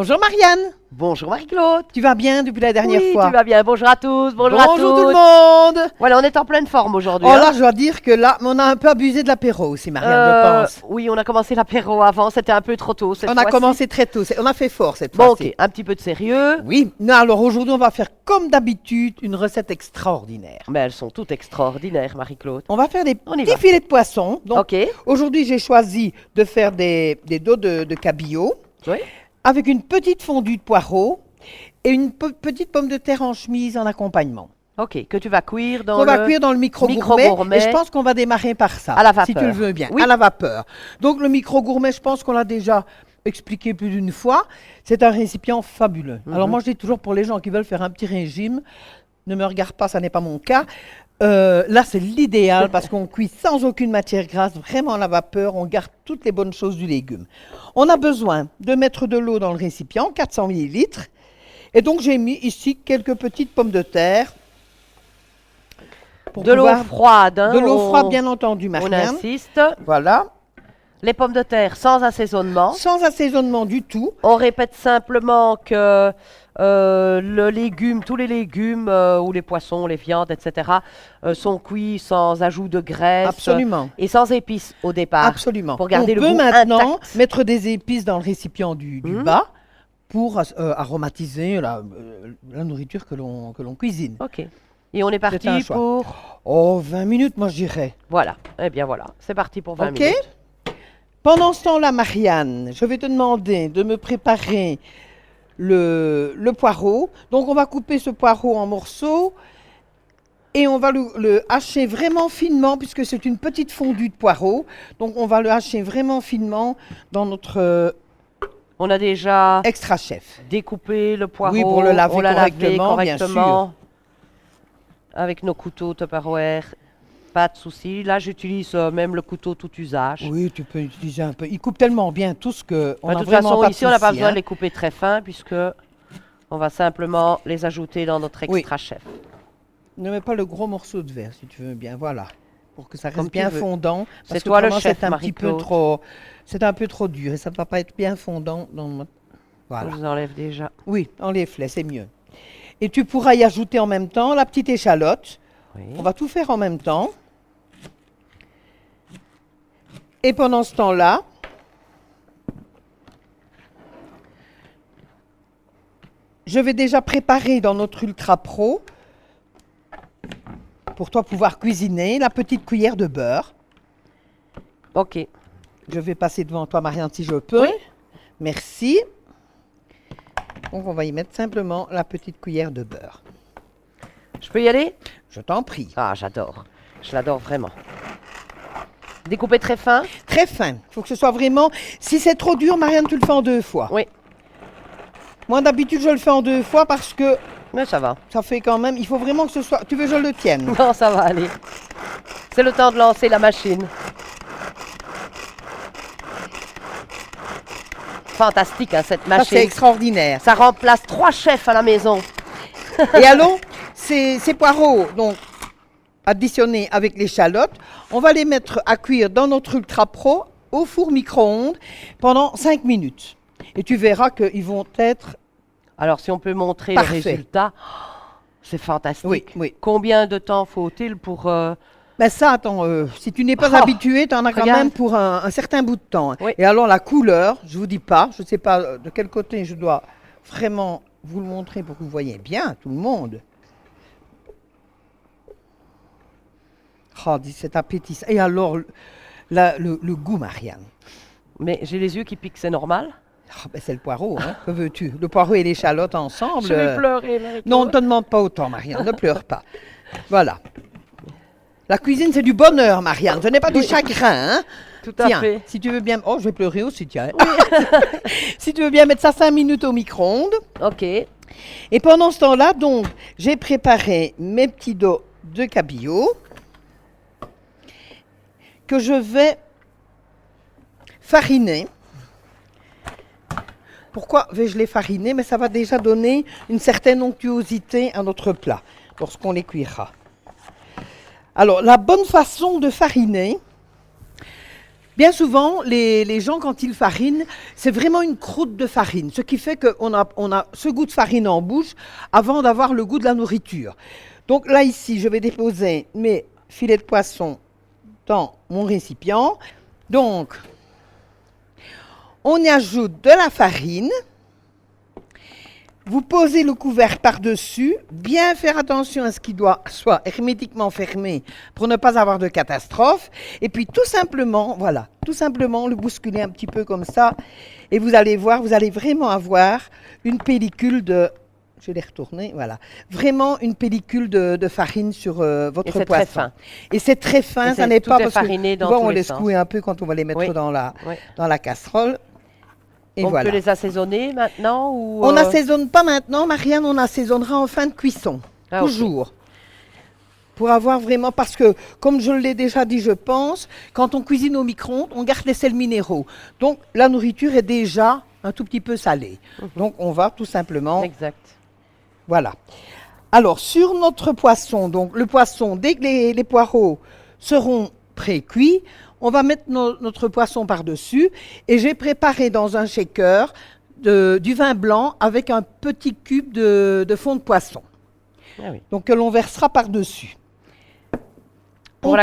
Bonjour Marianne, Bonjour Marie-Claude. tu vas bien depuis la dernière Oui, fois? tu vas bien. Bonjour à tous. Bonjour à Bonjour tout toutes. le monde. Voilà, on est en pleine forme aujourd'hui. Oh hein. là, je dois dire que là, on a un peu abusé de l'apéro aussi Marianne, je pense. Oui, on a commencé l'apéro avant. C'était un peu trop tôt cette On a fois-ci. commencé très tôt, on a fait fort cette Bon, fois-ci. ok, un petit peu de sérieux. Oui, non, alors aujourd'hui on va faire comme d'habitude une recette extraordinaire. Mais elles sont toutes extraordinaires, Marie-Claude. On va faire des On y petits va. filets de poisson. Donc Ok. aujourd'hui j'ai choisi de faire des dos de cabillaud Oui. avec une petite fondue de poireaux et une petite pomme de terre en chemise en accompagnement. Ok, que tu vas cuire dans On va le cuire dans le micro-gourmet micro-gourmet. et je pense qu'on va démarrer par ça, À la si tu le vapeur. veux bien, Oui. à la vapeur. Donc le micro-gourmet, je pense qu'on l'a déjà expliqué plus d'une fois, c'est un récipient fabuleux. Alors moi je dis toujours pour les gens qui veulent faire un petit régime, ne me regarde pas, ça n'est pas mon cas. Là c'est l'idéal parce qu'on cuit sans aucune matière grasse, vraiment à la vapeur, on garde toutes les bonnes choses du légume. On a besoin de mettre de l'eau dans le récipient, 400 ml. Et donc j'ai mis ici quelques petites pommes de terre. Pour de l'eau pouvoir- froide. hein, De l'eau on- froide, bien entendu, On Marianne. insiste. Voilà. Les pommes de terre sans assaisonnement. Sans assaisonnement du tout. On répète simplement que le légume, tous les légumes ou les poissons, les viandes, etc. Sont cuits sans ajout de graisse Absolument. et sans épices au départ. Absolument. Pour garder On le peut goût maintenant intact. mettre des épices dans le récipient du bas pour aromatiser la nourriture que l'on cuisine. Ok. Et on est un parti choix. pour... Oh, 20 minutes, moi je dirais. Voilà. Eh bien voilà. C'est parti pour 20 OK. minutes. Pendant ce temps-là, Marianne, je vais te demander de me préparer le poireau. Donc, on va couper ce poireau en morceaux et on va le hacher vraiment finement puisque c'est une petite fondue de poireau. Donc, on va le hacher vraiment finement dans notre On a déjà extra chef. découpé le poireau. Oui, pour le laver on l'a lavé correctement, bien correctement. Avec nos couteaux Tupperware. Pas de souci. Là, j'utilise même le couteau tout usage. Oui, tu peux utiliser un peu. Il coupe tellement bien tout ce que on De a toute vraiment façon, pas de ici, on n'a pas souci, besoin hein. de les couper très fins puisque on va simplement les ajouter dans notre Oui. extra chef. Ne mets pas le gros morceau de verre si tu veux bien, voilà. Pour que ça reste Comme tu bien veux. fondant. C'est Parce que toi le autrement, chef, c'est un petit peu Marie-Claude. trop. C'est un peu trop dur et ça ne va pas être bien fondant dans notre. Voilà. Je vous enlève déjà. Oui, enlève-les, c'est mieux. Et tu pourras y ajouter en même temps la petite échalote. Oui. On va tout faire en même temps. Et pendant ce temps-là, je vais déjà préparer dans notre Ultra Pro, pour toi pouvoir cuisiner, la petite cuillère de beurre. Ok. Je vais passer devant toi, Marianne, si je peux. Oui. Merci. Donc, on va y mettre simplement la petite cuillère de beurre. Je peux y aller? Je t'en prie. Ah, j'adore. Je l'adore vraiment. Découpé très fin? Très fin. Il faut que ce soit vraiment... Si c'est trop dur, Marianne, tu le fais en 2 fois. Oui. Moi, d'habitude, je le fais en 2 fois parce que Mais ça va. ça fait quand même... Il faut vraiment que ce soit... Tu veux que je le tienne? Non, ça va aller. C'est le temps de lancer la machine. Fantastique, hein, cette Ça, c'est machine. extraordinaire. Ça remplace 3 chefs à la maison. Et allons, ces poireaux, donc, additionnés avec l'échalote, on va les mettre à cuire dans notre Ultra Pro au four micro-ondes pendant 5 minutes. Et tu verras qu'ils vont être... Alors, si on peut montrer Parfait. le résultat, c'est fantastique. Oui, oui. Combien de temps faut-il pour... Ben ça, attends, si tu n'es pas Oh, habitué, tu en as quand regarde. même pour un certain bout de temps. Oui. Et alors la couleur, je vous dis pas, je ne sais pas de quel côté je dois vraiment vous le montrer pour que vous voyez bien, tout le monde. Oh, dis, c'est appétissant. Et alors, le goût, Marianne. Mais j'ai les yeux qui piquent, c'est normal? Ah, ben, c'est le poireau, hein. Que veux-tu? Le poireau et l'échalote ensemble. Je vais pleurer, Marie-Claude. Non, on ne te demande pas autant, Marianne, ne pleure pas. Voilà. La cuisine, c'est du bonheur, Marianne, ce n'est pas du chagrin, hein. Tout à Tiens, fait. si tu veux bien... Oh, je vais pleurer aussi, tiens. Si tu veux bien mettre ça 5 minutes au micro-ondes. Ok. Et pendant ce temps-là, donc, j'ai préparé mes petits dos de cabillaud que je vais fariner. Pourquoi vais-je les fariner? Mais ça va déjà donner une certaine onctuosité à notre plat lorsqu'on les cuira. Alors, la bonne façon de fariner, Bien souvent, les gens, quand ils farinent, c'est vraiment une croûte de farine, ce qui fait qu'on a ce goût de farine en bouche avant d'avoir le goût de la nourriture. Donc là, ici, je vais déposer mes filets de poisson dans mon récipient. Donc, on y ajoute de la farine. Vous posez le couvercle par-dessus, bien faire attention à ce qu'il soit hermétiquement fermé pour ne pas avoir de catastrophe. Et puis tout simplement, voilà, tout simplement le bousculer un petit peu comme ça. Et vous allez voir, vous allez vraiment avoir une pellicule de... Je l'ai retourné, voilà. Vraiment une pellicule de farine sur votre poisson. Très fin. Et c'est très fin, ça n'est pas parce fariné que dans tous on les les sens. secoue un peu quand on va les mettre dans la casserole. Et on voilà. peut les assaisonner maintenant ou On n'assaisonne pas maintenant, Marianne, on assaisonnera en fin de cuisson. Toujours. Okay. Pour avoir vraiment, parce que, comme je l'ai déjà dit, je pense, quand on cuisine au micro-ondes, on garde les sels minéraux. Donc, la nourriture est déjà un tout petit peu salée. Donc, on va tout simplement... Exact. Voilà. Alors, sur notre poisson, donc le poisson, dès que les poireaux seront pré-cuits, on va mettre notre poisson par-dessus et j'ai préparé dans un shaker du vin blanc avec un petit cube de fond de poisson. Ah oui. Donc que l'on versera par-dessus. On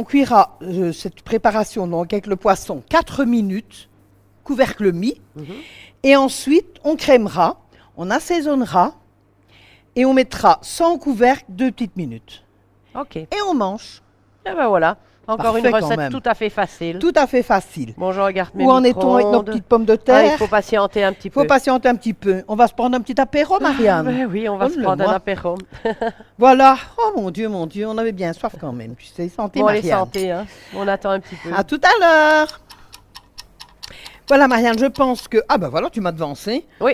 cuira cette préparation donc, avec le poisson 4 minutes, couvercle mis, et ensuite on crémera, on assaisonnera et on mettra sans couvercle 2 petites minutes. Ok. Et on mange. Et ben voilà. Encore Parfait, une recette tout à fait facile. Tout à fait facile. Bon, je regarde mes Où en est-on avec nos petites pommes de terre? Il faut patienter un petit peu. Il faut patienter un petit peu. On va se prendre un petit apéro, Marianne. Oui, on va se prendre un apéro. Voilà. Oh mon Dieu, on avait bien soif quand même. Tu sais, santé, Marianne. Bon, allez, santé. Hein. On attend un petit peu. À tout à l'heure. Voilà, Marianne, je pense que... Ah ben voilà, tu m'as devancé. Oui.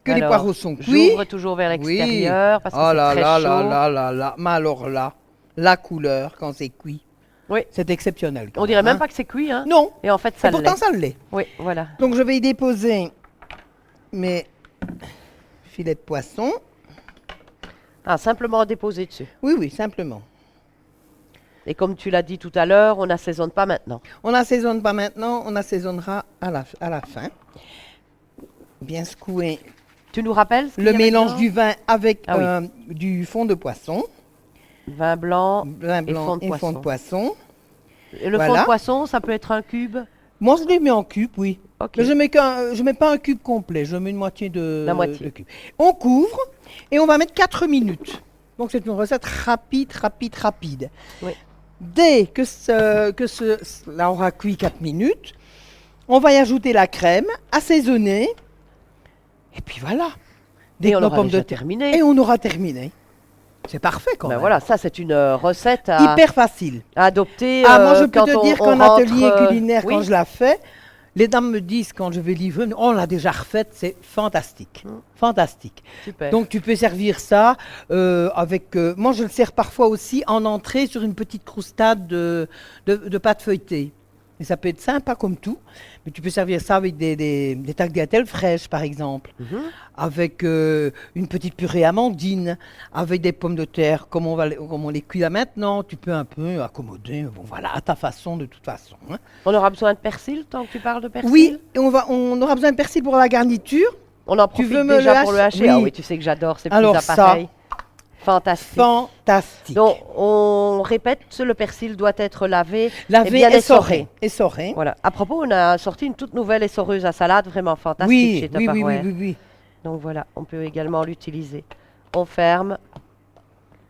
Que les poireaux sont cuits. J'ouvre toujours vers l'extérieur parce que c'est très chaud. Là. Mais alors là, la couleur quand c'est cuit. Oui. C'est exceptionnel. On dirait même pas que c'est cuit, hein? Non. Et en fait, ça l'est. Pourtant, ça l'est. Oui, voilà. Donc, je vais y déposer mes filets de poisson. Ah, simplement déposer dessus. Oui, simplement. Et comme tu l'as dit tout à l'heure, on n'assaisonne pas maintenant. On n'assaisonne pas maintenant, on assaisonnera à la fin. Bien secouer. Tu nous rappelles le mélange du vin avec du fond de poisson. Vin blanc et fond de poisson. Et le fond de poisson, ça peut être un cube? Moi, je les mets en cube, oui. Okay. Mais je mets pas un cube complet, je mets une moitié de cube. On couvre et on va mettre 4 minutes. Donc, c'est une recette rapide. Oui. Dès que là, on aura cuit 4 minutes, on va y ajouter la crème, assaisonner. Et puis voilà. Et on aura déjà terminé. Et on aura terminé. C'est parfait quand même. Voilà, ça c'est une recette hyper facile à adopter. Moi, je peux te dire qu'en atelier culinaire, quand je la fais, les dames me disent quand je vais livrer, on l'a déjà refaite, c'est fantastique. Fantastique. Super. Donc tu peux servir ça avec... moi, je le sers parfois aussi en entrée sur une petite croustade de pâte feuilletée. Et ça peut être sympa comme tout, mais tu peux servir ça avec des tagliatelles fraîches, par exemple, avec une petite purée amandine, avec des pommes de terre, comme on les cuit là maintenant. Tu peux un peu accommoder, bon voilà, à ta façon, de toute façon. Hein. On aura besoin de persil, tant que tu parles de persil? Oui, et on aura besoin de persil pour la garniture. On en profite déjà pour le hacher. Oui. Ah oui, tu sais que j'adore ces petits appareils. Fantastique. Donc, on répète, le persil doit être lavé et bien essoré. Voilà. À propos, on a sorti une toute nouvelle essoreuse à salade, vraiment fantastique chez Tupperware. Oui. Donc voilà, on peut également l'utiliser. On ferme.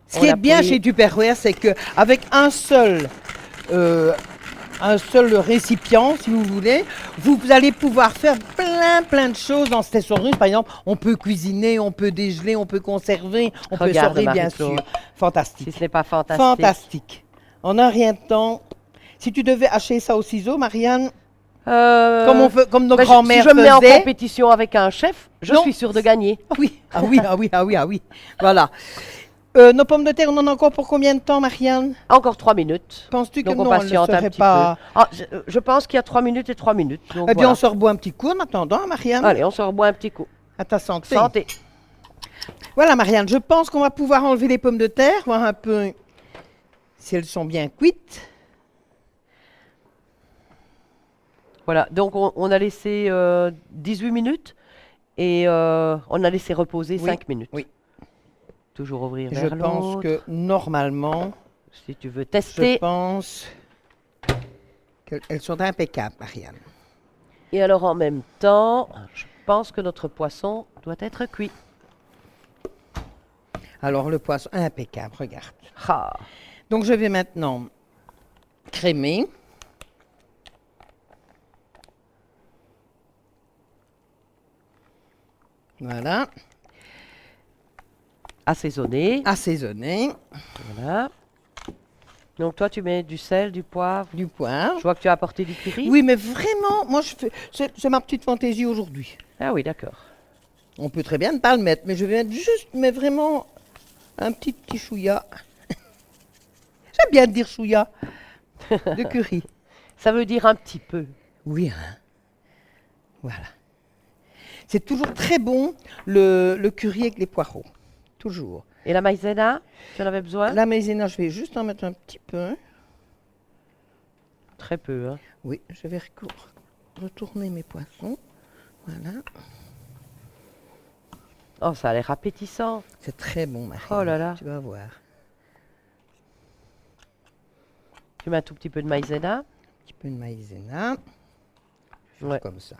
Ce qui est bien chez Tupperware, c'est qu'avec un seul récipient, si vous voulez, vous allez pouvoir faire plein de choses dans cette essoreuse. Par exemple, on peut cuisiner, on peut dégeler, on peut conserver, on peut essorer, bien sûr. Fantastique. Si ce n'est pas fantastique. Fantastique. En un rien de temps. Si tu devais hacher ça au ciseau, Marianne, comme nos grands-mères faisaient. Si je me mets en compétition avec un chef, je suis sûre de gagner. Oui. Voilà. Nos pommes de terre, on en a encore pour combien de temps, Marianne? Encore 3 minutes. Penses-tu que donc non, on patiente un petit peu? Ah, je pense qu'il y a 3 minutes et 3 minutes. Donc bien, on se reboit un petit coup en attendant, Marianne. Allez, on se reboit un petit coup. À ta santé. Santé. Voilà, Marianne, je pense qu'on va pouvoir enlever les pommes de terre, voir un peu si elles sont bien cuites. Voilà, donc on a laissé 18 minutes et on a laissé reposer Oui, 5 minutes. oui. Toujours ouvrir Je vers pense l'autre. que normalement, Si tu veux je tester. pense qu'elles sont impeccables, Marianne. Et alors en même temps, je pense que notre poisson doit être cuit. Alors le poisson, impeccable, regarde. Ah, Donc je vais maintenant crémer. Voilà, assaisonné. assaisonner, Voilà. Donc toi tu mets du sel, du poivre. du poivre. Je vois que tu as apporté du curry. Oui, mais vraiment, moi, c'est ma petite fantaisie aujourd'hui. Ah oui, d'accord. On peut très bien ne pas le mettre, mais je vais mettre juste, mais vraiment, un petit chouïa. J'aime bien dire chouïa de curry. Ça veut dire un petit peu. Oui, hein. Voilà. C'est toujours très bon, le curry avec les poireaux. Toujours. Et la maïzena, tu en avais besoin? La maïzena, je vais juste en mettre un petit peu. Très peu, hein. Oui, je vais retourner mes poissons. Voilà. Oh, ça a l'air appétissant. C'est très bon, Marie. Oh là là. Tu vas voir. Tu mets un tout petit peu de maïzena. Un petit peu de maïzena. Juste Ouais. comme ça.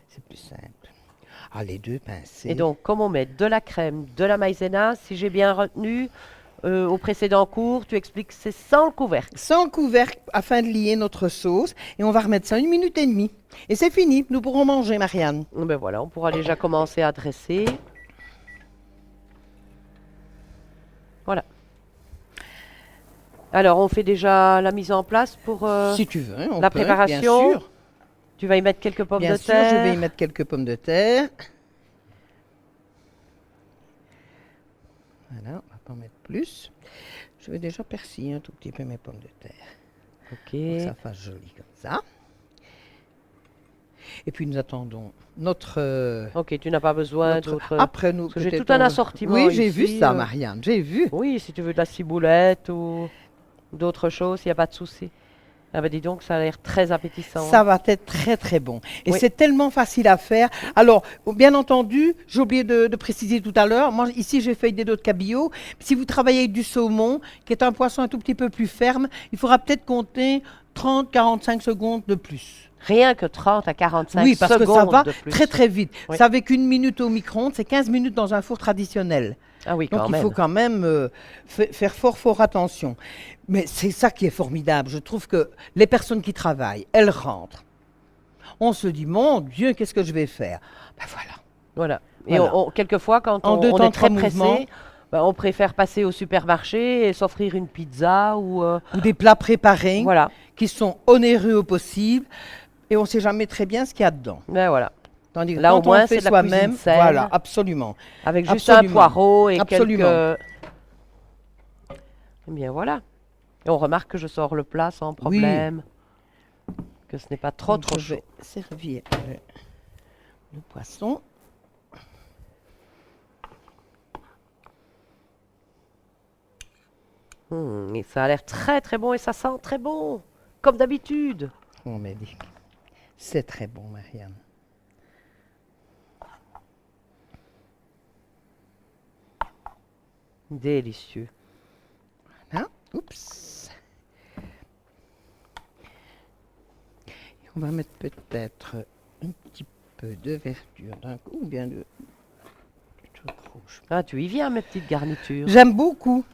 C'est plus simple. Ah, les deux pincées. Et donc, comme on met de la crème, de la maïzena, si j'ai bien retenu, au précédent cours, tu expliques que c'est sans le couvercle. Sans le couvercle afin de lier notre sauce. Et on va remettre ça 1 minute et demie. Et c'est fini. Nous pourrons manger, Marianne. Ben voilà, on pourra déjà commencer à dresser. Voilà. Alors, on fait déjà la mise en place pour... Si tu veux, on la peut, préparation. bien sûr. Tu vas y mettre quelques pommes Bien de sûr, terre. je vais y mettre quelques pommes de terre. Voilà, on va pas en mettre plus. Je vais déjà persiller un tout petit peu mes pommes de terre. Pour que ça Ok. fasse joli comme ça. Et puis nous attendons notre... Ok, tu n'as pas besoin notre- d'autres... Après nous, parce que j'ai peut-être tout un on- assortiment Oui, j'ai vu ici, ça, Marianne, j'ai vu. Oui, si tu veux de la ciboulette ou d'autres choses, il n'y a pas de souci. Ah ben dis donc, ça a l'air très appétissant. Ça hein. va être très très bon. Et Oui. c'est tellement facile à faire. Alors, bien entendu, j'ai oublié de préciser tout à l'heure, moi ici j'ai fait des dos de cabillaud. Si vous travaillez avec du saumon, qui est un poisson un tout petit peu plus ferme, il faudra peut-être compter 30-45 secondes de plus. Rien que 30 à 45 Oui, parce que secondes ça va de plus. très très vite. Oui. C'est avec 1 minute au micro-ondes, c'est 15 minutes dans un four traditionnel. Ah oui, Donc quand il même. faut quand même faire fort attention. Mais c'est ça qui est formidable. Je trouve que les personnes qui travaillent, elles rentrent. On se dit, mon Dieu, qu'est-ce que je vais faire? Ben voilà. Voilà. Et Voilà. quelquefois, quand En deux on temps, est très trois mouvements. pressé, ben, on préfère passer au supermarché et s'offrir une pizza ou... Ou des plats préparés voilà. qui sont onéreux au possible. Et on ne sait jamais très bien ce qu'il y a dedans. Ben voilà. Tandis que Là, quand au moins, on le fait c'est de la soi-même, cuisine saine. voilà, absolument. Avec juste Absolument. un poireau et Absolument. quelques... Eh bien, voilà. Et on remarque que je sors le plat sans problème. Que ce n'est pas trop Donc, je chaud. vais servir le poisson. Et ça a l'air très très bon et ça sent très bon. Comme d'habitude. On m'a dit. C'est très bon, Marianne. Délicieux. Hein? Oups. Et on va mettre peut-être un petit peu de verdure d'un coup, ou bien de truc rouge. Ah, tu y viens, mes petites garnitures. J'aime beaucoup.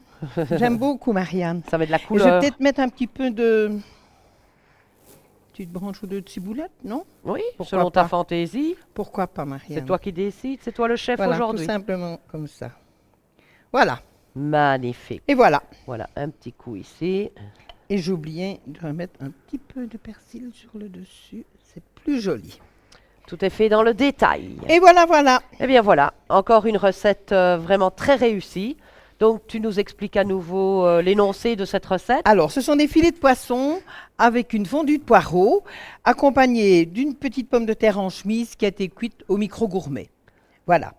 J'aime beaucoup, Marianne. Ça met de la Et je vais couleur. peut-être mettre un petit peu de petite branche ou deux de ciboulette, non? Oui, Pourquoi selon ta pas. fantaisie. Pourquoi pas, Marianne? C'est toi qui décides, c'est toi le chef Voilà, aujourd'hui. tout simplement comme ça. Voilà. Magnifique. Et voilà. Voilà, un petit coup ici. Et j'ai oublié de remettre un petit peu de persil sur le dessus. C'est plus joli. Tout est fait dans le détail. Et voilà, voilà. Eh bien voilà, encore une recette vraiment très réussie. Donc tu nous expliques à nouveau l'énoncé de cette recette. Alors, ce sont des filets de poisson avec une fondue de poireaux, accompagnée d'une petite pomme de terre en chemise qui a été cuite au micro gourmet. Voilà.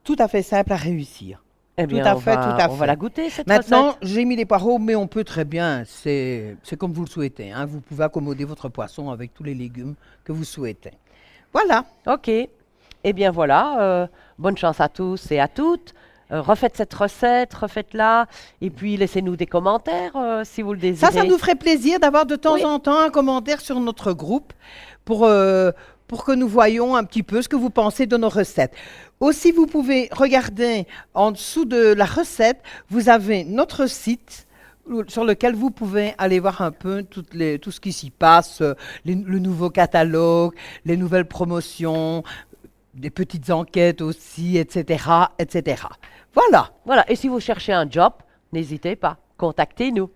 Tout à fait simple à réussir. Eh bien, à fait, tout à on fait. va la goûter, cette Maintenant, recette. j'ai mis les poireaux, mais on peut très bien, c'est comme vous le souhaitez, hein. Vous pouvez accommoder votre poisson avec tous les légumes que vous souhaitez. Voilà. Ok. Eh bien, voilà. Bonne chance à tous et à toutes. Refaites cette recette, refaites-la. Et puis, laissez-nous des commentaires si vous le Ça désirez. nous ferait plaisir d'avoir de temps Oui. en temps un commentaire sur notre groupe pour que nous voyions un petit peu ce que vous pensez de nos recettes. Aussi, vous pouvez regarder en dessous de la recette, vous avez notre site sur lequel vous pouvez aller voir un peu tout ce qui s'y passe, le nouveau catalogue, les nouvelles promotions, des petites enquêtes aussi, etc., etc. Voilà. Voilà. Et si vous cherchez un job, n'hésitez pas. Contactez-nous.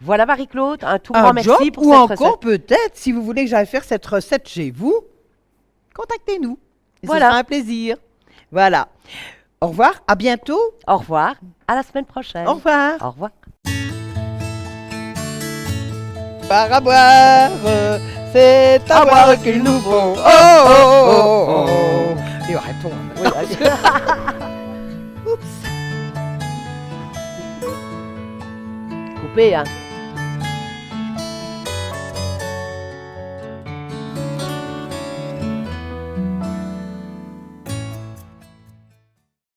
Voilà, Marie-Claude. Un tout Un grand merci job pour ou cette encore recette. peut-être, si vous voulez que j'aille faire cette recette chez vous, contactez-nous. Et Voilà. ce sera un plaisir. Voilà. Au revoir, à bientôt. Au revoir. À la semaine prochaine. Au revoir. Au revoir. Par à boire, c'est à boire qu'il nous faut. Oh, oh, oh, oh, oh. Et arrêtons. Oui, allez. Oups. Coupé, hein.